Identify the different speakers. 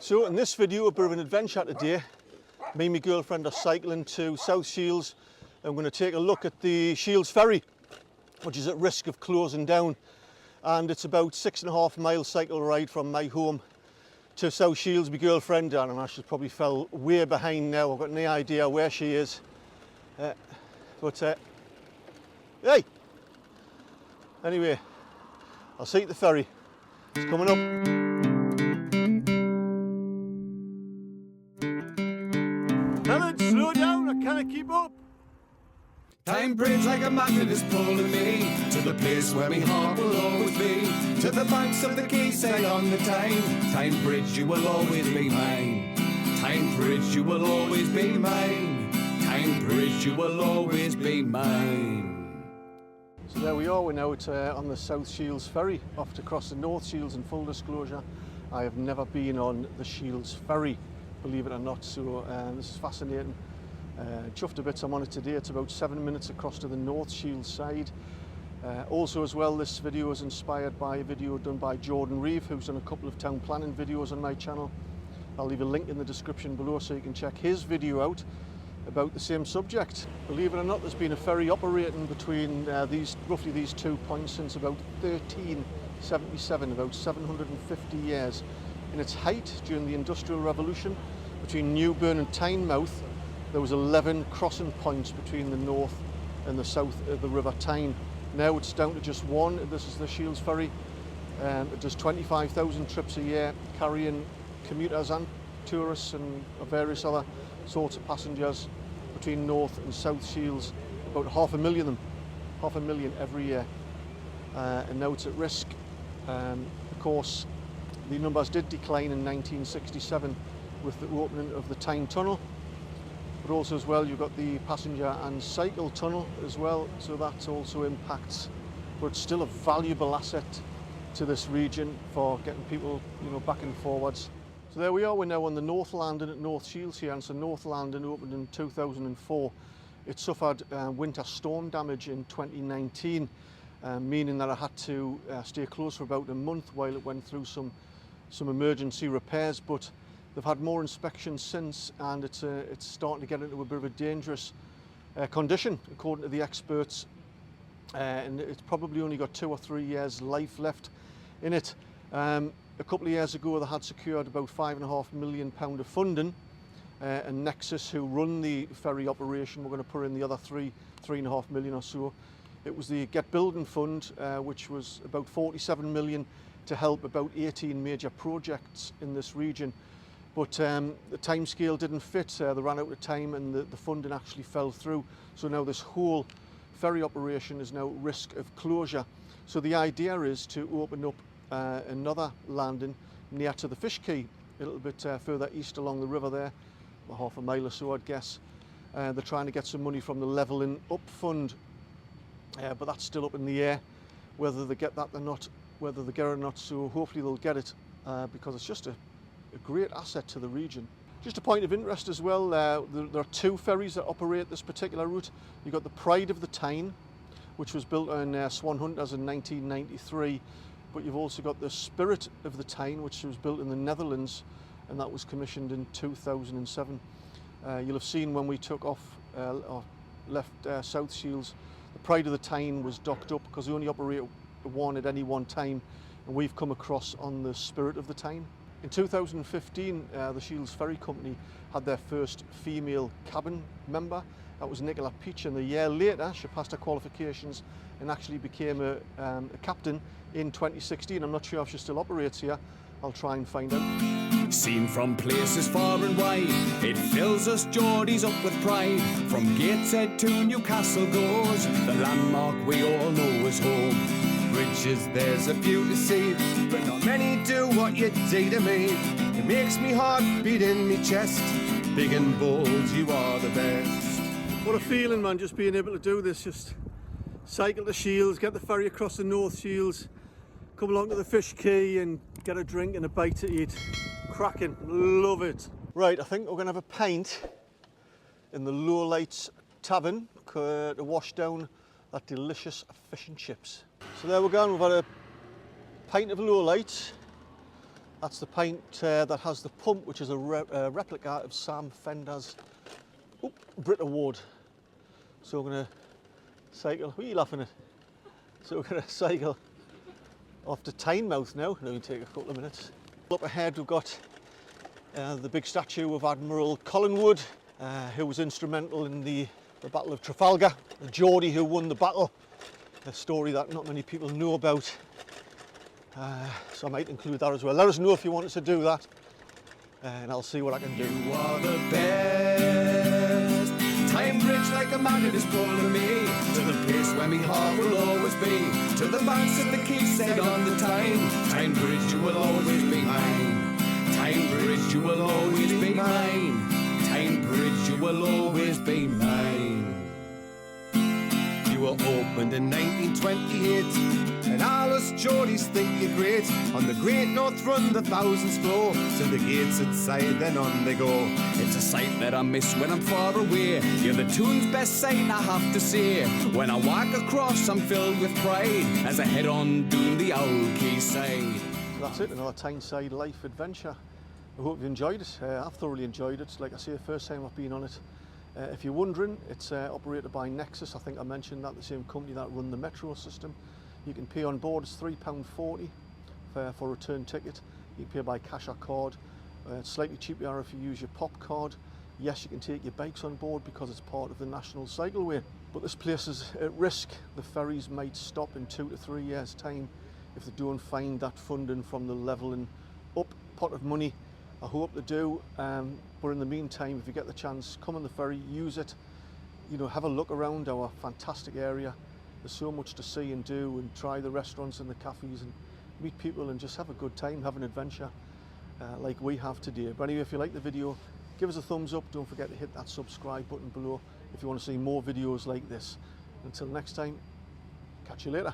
Speaker 1: So in this video, a bit of an adventure today. Me and my girlfriend are cycling to South Shields and we're going to take a look at the Shields Ferry, which is at risk of closing down. And it's about 6.5 mile cycle ride from my home to South Shields. My girlfriend, I don't know, she's probably fell way behind now. I've got no idea where she is. Hey! Anyway, I'll see you at the ferry. It's coming up. Helen, slow down, I can't keep up.
Speaker 2: Tyne Bridge like a magnet is pulling me to the place where my heart will always be. To the banks of the quay, sail on the Tyne. Tyne Bridge, you will always be mine. Tyne Bridge, you will always be mine. Tyne Bridge, you will always be mine.
Speaker 1: So there we are, we're now on the South Shields Ferry, off to cross the North Shields. In full disclosure, I have never been on the Shields Ferry, believe it or not, so this is fascinating. Chuffed a bit I'm on it today. It's about 7 minutes across to the North Shields side. Also as well, this video is inspired by a video done by Reeves, who's done a couple of town planning videos on my channel. I'll leave a link in the description below so you can check his video out about the same subject. Believe it or not, there's been a ferry operating between roughly these 2 points since about 1377, about 750 years. In its height during the Industrial Revolution, between Newburn and Tynemouth, there was 11 crossing points between the north and the south of the River Tyne. Now it's down to just one. This is the Shields Ferry. It does 25,000 trips a year, carrying commuters and tourists and various other sorts of passengers between North and South Shields. About 500,000 of them, 500,000 every year. And now it's at risk. Of course, the numbers did decline in 1967 with the opening of the Tyne Tunnel. But also as well, you've got the passenger and cycle tunnel as well, so that also impacts. But it's still a valuable asset to this region for getting people, back and forwards. So there we are, we're now on the North Landing at North Shields here, and so North Landing opened in 2004. It suffered winter storm damage in 2019, meaning that I had to stay closed for about a month while it went through some emergency repairs, but they've had more inspections since, and it's starting to get into a bit of a dangerous condition, according to the experts. And it's probably only got 2 or 3 years life left in it. A couple of years ago, they had secured about £5.5 million of funding, and Nexus, who run the ferry operation, were going to put in the other 3.5 million or so. It was the Get Building Fund, which was about 47 million to help about 18 major projects in this region. But the timescale didn't fit, they ran out of time, and the funding actually fell through. So now this whole ferry operation is now at risk of closure. So the idea is to open up another landing near to the fish quay, a little bit further east along the river there, about 0.5 mile or so, I'd guess. They're trying to get some money from the Levelling Up Fund, but that's still up in the air, whether they get that or not, whether they get it or not. So hopefully they'll get it, because it's just a great asset to the region. Just a point of interest as well, there are 2 ferries that operate this particular route. You've got the Pride of the Tyne, which was built on Swan Hunters in 1993, but you've also got the Spirit of the Tyne, which was built in the Netherlands, and that was commissioned in 2007. You'll have seen when we took off or left South Shields, the Pride of the Tyne was docked up because they only operate one at any one time, and we've come across on the Spirit of the Tyne. In 2015, the Shields Ferry Company had their first female cabin member. That was Nicola Peach, and a year later she passed her qualifications and actually became a captain in 2016. I'm not sure if she still operates here. I'll try and find out.
Speaker 2: Seen from places far and wide, it fills us Geordies up with pride. From Gateshead to Newcastle goes the landmark we all know is home. Bridges, there's a few to see, but not many do what you do to me. It makes me heart beat in me chest. Big and bold, you are the best.
Speaker 1: What a feeling, man, just being able to do this. Just cycle to Shields, get the ferry across the North Shields, come along to the fish quay and get a drink and a bite to eat. Cracking, love it. Right, I think we're going to have a pint in the Lowlights Tavern to wash down that delicious fish and chips. So there we're going, we've had a pint of Lowlights, That's the pint that has the pump, which is a replica of Sam Fender's Brit Award. So we're going to cycle. What are you laughing at? So we're going to cycle off to Tynemouth now. It'll only take a couple of minutes. Up ahead we've got the big statue of Admiral Collingwood, who was instrumental in the Battle of Trafalgar. The Geordie who won the battle. A story that not many people know about. So I might include that as well. Let us know if you want us to do that, and I'll see what I can do.
Speaker 2: You are the best. Tyne Bridge like a magnet is pulling me to the place where me heart will always be. To the banks of the quayside on the Tyne. Tyne Bridge, you will always be mine. Tyne Bridge, you will always be mine. Tyne Bridge, you will always be mine. You were opened in 1928. And all us Geordies think you're great. On the Great North Run, the thousands flow to the gates outside, then on they go. It's a sight that I miss when I'm far away. You're the tune's best sight, I have to say. When I walk across, I'm filled with pride as I head on down the old quayside.
Speaker 1: So that's it, another Tyneside life adventure. I hope you enjoyed it. I've thoroughly enjoyed it. Like I say, the first time I've been on it. If you're wondering, it's operated by Nexus. I think I mentioned that, the same company that run the metro system. You can pay on board, it's £3.40 for a return ticket. You can pay by cash or card. It's slightly cheaper if you use your pop card. Yes, you can take your bikes on board because it's part of the National Cycleway. But this place is at risk. The ferries might stop in 2 to 3 years' time if they don't find that funding from the Levelling Up pot of money. I hope they do. But in the meantime, if you get the chance, come on the ferry, use it. You know, have a look around our fantastic area. There's so much to see and do, and try the restaurants and the cafes and meet people and just have a good time, have an adventure like we have today. But anyway, if you like the video, give us a thumbs up. Don't forget to hit that subscribe button below if you want to see more videos like this. Until next time, catch you later.